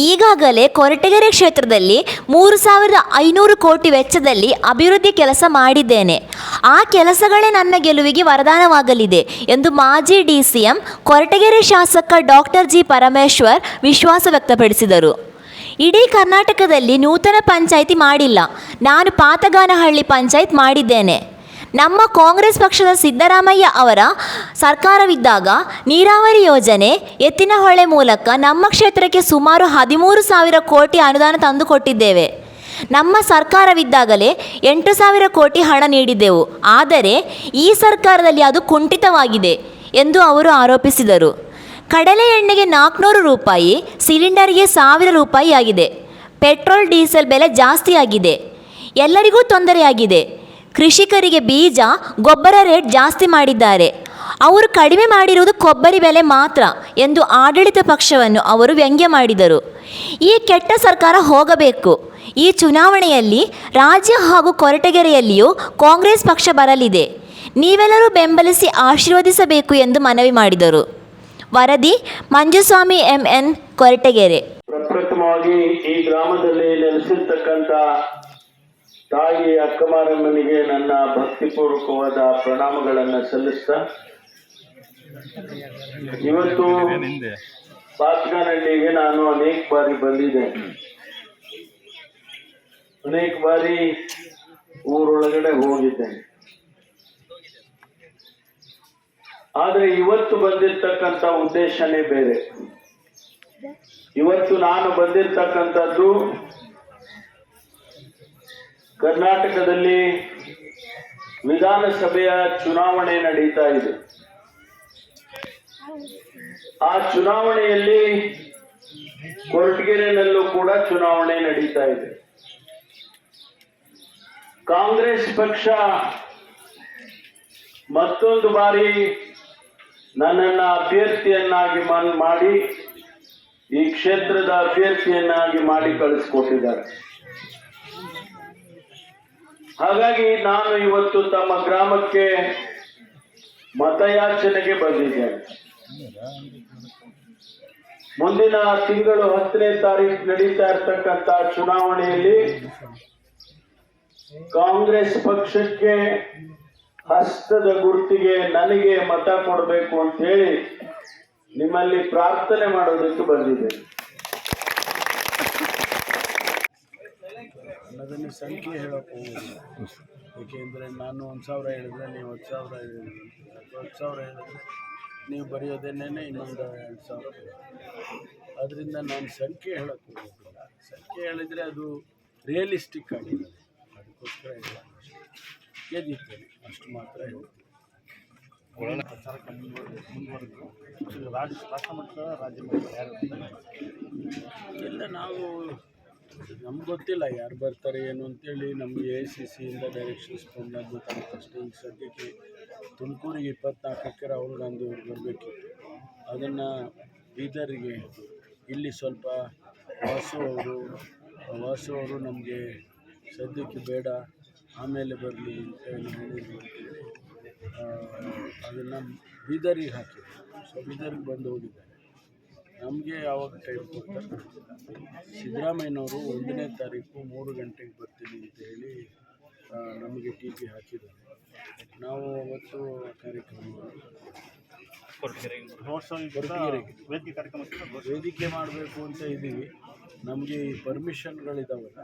ಈಗಾಗಲೇ ಕೊರಟಗೆರೆ ಕ್ಷೇತ್ರದಲ್ಲಿ 3,500 ಕೋಟಿ ವೆಚ್ಚದಲ್ಲಿ ಅಭಿವೃದ್ಧಿ ಕೆಲಸ ಮಾಡಿದ್ದೇನೆ. ಆ ಕೆಲಸಗಳೇ ನನ್ನ ಗೆಲುವಿಗೆ ವರದಾನವಾಗಲಿದೆ ಎಂದು ಮಾಜಿ DCM ಕೊರಟಗೆರೆ ಶಾಸಕ ಡಾಕ್ಟರ್ ಜಿ. ಪರಮೇಶ್ವರ್ ವಿಶ್ವಾಸ ವ್ಯಕ್ತಪಡಿಸಿದರು. ಇಡೀ ಕರ್ನಾಟಕದಲ್ಲಿ ನೂತನ ಪಂಚಾಯಿತಿ ಮಾಡಿಲ್ಲ, ನಾನು ಪಾತಗಾನಹಳ್ಳಿ ಪಂಚಾಯತ್ ಮಾಡಿದ್ದೇನೆ. ನಮ್ಮ ಕಾಂಗ್ರೆಸ್ ಪಕ್ಷದ ಸಿದ್ದರಾಮಯ್ಯ ಅವರ ಸರ್ಕಾರವಿದ್ದಾಗ ನೀರಾವರಿ ಯೋಜನೆ ಎತ್ತಿನಹೊಳೆ ಮೂಲಕ ನಮ್ಮ ಕ್ಷೇತ್ರಕ್ಕೆ ಸುಮಾರು 13,000 ಕೋಟಿ ಅನುದಾನ ತಂದುಕೊಟ್ಟಿದ್ದೇವೆ. ನಮ್ಮ ಸರ್ಕಾರವಿದ್ದಾಗಲೇ 8,000 ಕೋಟಿ ಹಣ ನೀಡಿದ್ದೆವು. ಆದರೆ ಈ ಸರ್ಕಾರದಲ್ಲಿ ಅದು ಕುಂಠಿತವಾಗಿದೆ ಎಂದು ಅವರು ಆರೋಪಿಸಿದರು. ಕಡಲೆ ಎಣ್ಣೆಗೆ 400 ರೂಪಾಯಿ, ಸಿಲಿಂಡರ್ಗೆ 1,000 ರೂಪಾಯಿ ಆಗಿದೆ. ಪೆಟ್ರೋಲ್ ಡೀಸೆಲ್ ಬೆಲೆ ಜಾಸ್ತಿ ಆಗಿದೆ. ಎಲ್ಲರಿಗೂ ತೊಂದರೆಯಾಗಿದೆ. ಕೃಷಿಕರಿಗೆ ಬೀಜ ಗೊಬ್ಬರ ರೇಟ್ ಜಾಸ್ತಿ ಮಾಡಿದ್ದಾರೆ. ಅವರು ಕಡಿಮೆ ಮಾಡಿರುವುದು ಕೊಬ್ಬರಿ ಬೆಲೆ ಮಾತ್ರ ಎಂದು ಆಡಳಿತ ಪಕ್ಷವನ್ನು ಅವರು ವ್ಯಂಗ್ಯ ಮಾಡಿದರು. ಈ ಕೆಟ್ಟ ಸರ್ಕಾರ ಹೋಗಬೇಕು. ಈ ಚುನಾವಣೆಯಲ್ಲಿ ರಾಜ್ಯ ಹಾಗೂ ಕೊರಟಗೆರೆಯಲ್ಲಿಯೂ ಕಾಂಗ್ರೆಸ್ ಪಕ್ಷ ಬರಲಿದೆ. ನೀವೆಲ್ಲರೂ ಬೆಂಬಲಿಸಿ ಆಶೀರ್ವದಿಸಬೇಕು ಎಂದು ಮನವಿ ಮಾಡಿದರು. ವರದಿ ಮಂಜುಸ್ವಾಮಿ MN, ಕೊರಟಗೆರೆ. ಪ್ರಪ್ರಥಮವಾಗಿ ಈ ಗ್ರಾಮದಲ್ಲಿ ನೆಲೆಸಿರ್ತಕ್ಕಂಥ ತಾಯಿ ಅಕ್ಕಮಾರಮ್ಮನಿಗೆ ನನ್ನ ಭಕ್ತಿಪೂರ್ವಕವಾದ ಪ್ರಣಾಮಗಳನ್ನು ಸಲ್ಲಿಸ್ತಾ, ಇವತ್ತು ಪಾತಗಾನಹಳ್ಳಿಗೆ ನಾನು ಅನೇಕ ಬಾರಿ ಬಂದಿದ್ದೇನೆ. ಅನೇಕ ಬಾರಿ ಊರೊಳಗಡೆ ಹೋಗಿದ್ದೇನೆ. ಆದರೆ ಇವತ್ತು ಬಂದಿರ್ತಕ್ಕಂಥ ಉದ್ದೇಶನೇ ಬೇರೆ. ಇವತ್ತು ನಾನು ಬಂದಿರ್ತಕ್ಕಂಥದ್ದು ಕರ್ನಾಟಕದಲ್ಲಿ ವಿಧಾನಸಭೆಯ ಚುನಾವಣೆ ನಡೀತಾ ಇದೆ. ಆ ಚುನಾವಣೆಯಲ್ಲಿ ಕೊರಟಗೆರೆನಲ್ಲೂ ಕೂಡ ಚುನಾವಣೆ ನಡೀತಾ ಇದೆ. ಕಾಂಗ್ರೆಸ್ ಪಕ್ಷ ಮತ್ತೊಂದು ಬಾರಿ ನನ್ನನ್ನು ಅಭ್ಯರ್ಥಿಯನ್ನಾಗಿ ಮಾಡಿ ಈ ಕ್ಷೇತ್ರದ ಅಭ್ಯರ್ಥಿಯನ್ನಾಗಿ ಮಾಡಿ ಕಳಿಸ್ಕೊಟ್ಟಿದ್ದಾರೆ. ಹಾಗಾಗಿ ನಾನು ಇವತ್ತು ತಮ್ಮ ಗ್ರಾಮಕ್ಕೆ ಮತಯಾಚನೆಗೆ ಬಂದಿದ್ದೇನೆ. ಮುಂದಿನ ತಿಂಗಳು 10ನೇ ತಾರೀಕು ನಡೀತಾ ಇರ್ತಕ್ಕಂಥ ಚುನಾವಣೆಯಲ್ಲಿ ಕಾಂಗ್ರೆಸ್ ಪಕ್ಷಕ್ಕೆ ಹಸ್ತದ ಗುರುತಿಗೆ ನನಗೆ ಮತ ಕೊಡಬೇಕು ಅಂತ ಹೇಳಿ ನಿಮ್ಮಲ್ಲಿ ಪ್ರಾರ್ಥನೆ ಮಾಡೋದಕ್ಕೆ ಬಂದಿದ್ದೇನೆ. ಅದನ್ನು ಸಂಖ್ಯೆ ಹೇಳೋಕೆ ಹೋಗೋದು, ಏಕೆಂದರೆ ನಾನು 1,000 ಹೇಳಿದ್ರೆ ನೀವು 10,000 ಹೇಳಿದ್ರಿ, 10,000 ಹೇಳಿದ್ರೆ ನೀವು ಬರೆಯೋದೇನೇ ಇನ್ನೊಂದು 2,000. ಅದರಿಂದ ನಾನು ಸಂಖ್ಯೆ ಹೇಳೋಕ್ಕೆ ಹೋಗೋದಿಲ್ಲ. ಸಂಖ್ಯೆ ಹೇಳಿದರೆ ಅದು ರಿಯಲಿಸ್ಟಿಕ್ ಆಗಿರೋದು, ಅದಕ್ಕೋಸ್ಕರ ಇಲ್ಲ. ಗೆದ್ದಿದ್ದೇನೆ ಅಷ್ಟು ಮಾತ್ರ ಹೇಳ್ತೀನಿ. ಮುಂದುವರೆದು ರಾಷ್ಟ್ರ ಮಟ್ಟ ರಾಜ್ಯ ಮಟ್ಟ ಯಾರು ಎಲ್ಲ ನಾವು ನಮ್ಗೆ ಗೊತ್ತಿಲ್ಲ ಯಾರು ಬರ್ತಾರೆ ಏನು ಅಂತೇಳಿ. ನಮಗೆ ACCಯಿಂದ ಡೈರೆಕ್ಷನ್ಸ್ ಬಂದಾಗ ಗೊತ್ತಾಗುತ್ತಷ್ಟೇ. ಈಗ ಸದ್ಯಕ್ಕೆ ತುಮಕೂರಿಗೆ 24 ಎಕರೆ ರಾಹುಲ್ ಗಾಂಧಿ ಅವರು ಬರಬೇಕಿತ್ತು. ಅದನ್ನು ಬೀದರಿಗೆ ಇಲ್ಲಿ ಸ್ವಲ್ಪ ವಾಸು ಅವರು ನಮಗೆ ಸದ್ಯಕ್ಕೆ ಬೇಡ, ಆಮೇಲೆ ಬರಲಿ ಅಂತ ಹೇಳಿದ್ರು. ಅದನ್ನು ಬೀದರಿಗೆ ಹಾಕಿದ್ರು. ಸೊ ಬೀದರಿಗೆ ಬಂದು ಹೋಗಿದ್ದಾರೆ. ನಮಗೆ ಯಾವಾಗ ಟೈಮ್ ಕೊಡ್ತಾರೆ ಗೊತ್ತಿಲ್ಲ. ಸಿದ್ದರಾಮಯ್ಯನವರು 1ನೇ ತಾರೀಕು 3 ಗಂಟೆಗೆ ಬರ್ತೀನಿ ಅಂತ ಹೇಳಿ ನಮಗೆ TP ಹಾಕಿದ್ದಾರೆ. ನಾವು ಅವತ್ತು ಕಾರ್ಯಕ್ರಮ ವೇದಿಕೆ ಮಾಡಬೇಕು ಅಂತ ಇದ್ದೀವಿ. ನಮಗೆ ಈ ಪರ್ಮಿಷನ್ಗಳಿದಾವಲ್ಲ,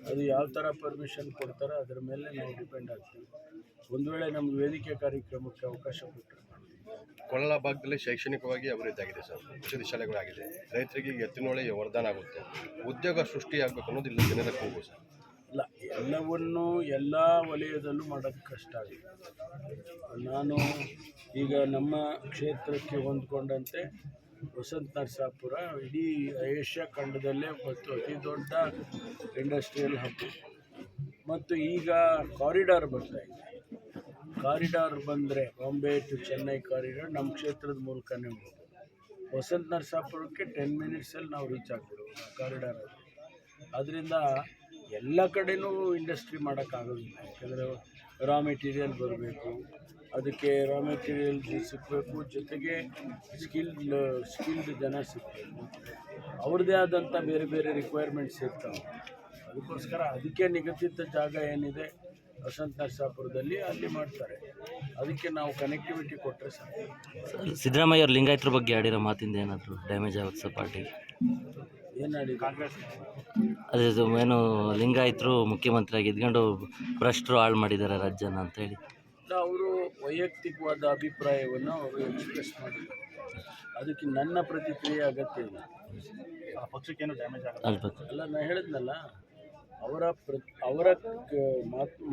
ಅದು ಯಾವ ಥರ ಪರ್ಮಿಷನ್ ಕೊಡ್ತಾರೆ ಅದರ ಮೇಲೆ ನಾವು ಡಿಪೆಂಡ್ ಆಗ್ತೀವಿ. ಒಂದು ವೇಳೆ ನಮ್ಗೆ ವೇದಿಕೆ ಕಾರ್ಯಕ್ರಮಕ್ಕೆ ಅವಕಾಶ ಕೊಟ್ಟರೆ ಕೊಳ್ಳಲ ಭಾಗದಲ್ಲಿ ಶೈಕ್ಷಣಿಕವಾಗಿ ಅಭಿವೃದ್ಧಿ ಆಗಿದೆ ಸರ್. ಔಷಧಿ ಶಾಲೆಗಳಾಗಿದೆ. ರೈತರಿಗೆ ಎತ್ತಿನೊಳೆ ವರದಾನ ಆಗುತ್ತೆ. ಉದ್ಯೋಗ ಸೃಷ್ಟಿಯಾಗಬೇಕು ಅನ್ನೋದು ಇಲ್ಲ ಜನರ ಕೂಗು ಸರ್. ಇಲ್ಲ, ಎಲ್ಲವನ್ನೂ ಎಲ್ಲ ವಲಯದಲ್ಲೂ ಮಾಡೋದು ಕಷ್ಟ ಆಗಿದೆ. ನಾನು ಈಗ ನಮ್ಮ ಕ್ಷೇತ್ರಕ್ಕೆ ಹೊಂದ್ಕೊಂಡಂತೆ ವಸಂತ ನರಸಾಪುರ ಇಡೀ ಏಷ್ಯಾ ಖಂಡದಲ್ಲೇ ಮತ್ತು ಅತಿ ದೊಡ್ಡ ಇಂಡಸ್ಟ್ರಿಯಲ್ ಹಬ್. ಮತ್ತು ಈಗ ಕಾರಿಡಾರ್ ಬರ್ತಾ ಇದೆ. ಕಾರಿಡಾರ್ ಬಂದರೆ ಬಾಂಬೆ ಟು ಚೆನ್ನೈ ಕಾರಿಡಾರ್ ನಮ್ಮ ಕ್ಷೇತ್ರದ ಮೂಲಕನೇ ಹೋಗೋದು. ವಸಂತ ನರಸಾಪುರಕ್ಕೆ 10 ಮಿನಿಟ್ಸಲ್ಲಿ ನಾವು ರೀಚ್ ಆಗ್ಬಿಡೋದು ಕಾರಿಡಾರ್ ಅಲ್ಲಿ. ಅದರಿಂದ ಎಲ್ಲ ಕಡೆಯೂ ಇಂಡಸ್ಟ್ರಿ ಮಾಡೋಕ್ಕಾಗೋದಿಲ್ಲ. ಯಾಕಂದರೆ ರಾ ಮೆಟೀರಿಯಲ್ ಬರಬೇಕು, ಅದಕ್ಕೆ ರಾ ಮೆಟೀರಿಯಲ್ ಸಿಗಬೇಕು, ಜೊತೆಗೆ ಸ್ಕಿಲ್ಡ್ ಜನ ಸಿಗಬೇಕು. ಅವ್ರದ್ದೇ ಆದಂಥ ಬೇರೆ ಬೇರೆ ರಿಕ್ವೈರ್ಮೆಂಟ್ಸ್ ಇರ್ತಾವೆ. ಅದಕ್ಕೋಸ್ಕರ ಅದಕ್ಕೆ ನಿಗದಿತ ಜಾಗ ಏನಿದೆ ವಸಂತ ನರಸಾಪುರದಲ್ಲಿ ಅಲ್ಲಿ ಮಾಡ್ತಾರೆ. ಅದಕ್ಕೆ ನಾವು ಕನೆಕ್ಟಿವಿಟಿ ಕೊಟ್ಟರೆ ಸಾಕು. ಸಿದ್ದರಾಮಯ್ಯ ಅವರು ಲಿಂಗಾಯತರ ಬಗ್ಗೆ ಆಡಿರೋ ಮಾತಿಂದ ಏನಾದರೂ ಡ್ಯಾಮೇಜ್ ಆಗುತ್ತೆ ಸರ್ ಪಾರ್ಟಿಗೆ? ಏನು ಹೇಳಿ ಕಾಂಗ್ರೆಸ್ ಅದೇ ಇದು ಏನು ಲಿಂಗಾಯತರು ಮುಖ್ಯಮಂತ್ರಿಯಾಗಿ ಇದ್ಕೊಂಡು ಭ್ರಷ್ಟರು ಹಾಳು ಮಾಡಿದ್ದಾರೆ ರಾಜ್ಯನ ಅಂತೇಳಿ ಅವರು ವೈಯಕ್ತಿಕವಾದ ಅಭಿಪ್ರಾಯವನ್ನು ಅವರು ಎಕ್ಸ್ಪ್ರೆಸ್ ಮಾಡಿದ್ದಾರೆ. ಅದಕ್ಕೆ ನನ್ನ ಪ್ರತಿಕ್ರಿಯೆ ಅಗತ್ಯ ಇಲ್ಲ. ಪಕ್ಷಕ್ಕೇನು ಡ್ಯಾಮೇಜ್ ಆಗಲ್ಲ. ಅಲ್ಲ, ನಾನು ಹೇಳಿದ್ನಲ್ಲ, ಅವರ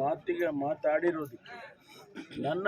ಮಾತಿಗೆ ಮಾತಾಡಿರೋದಕ್ಕೆ ನನ್ನ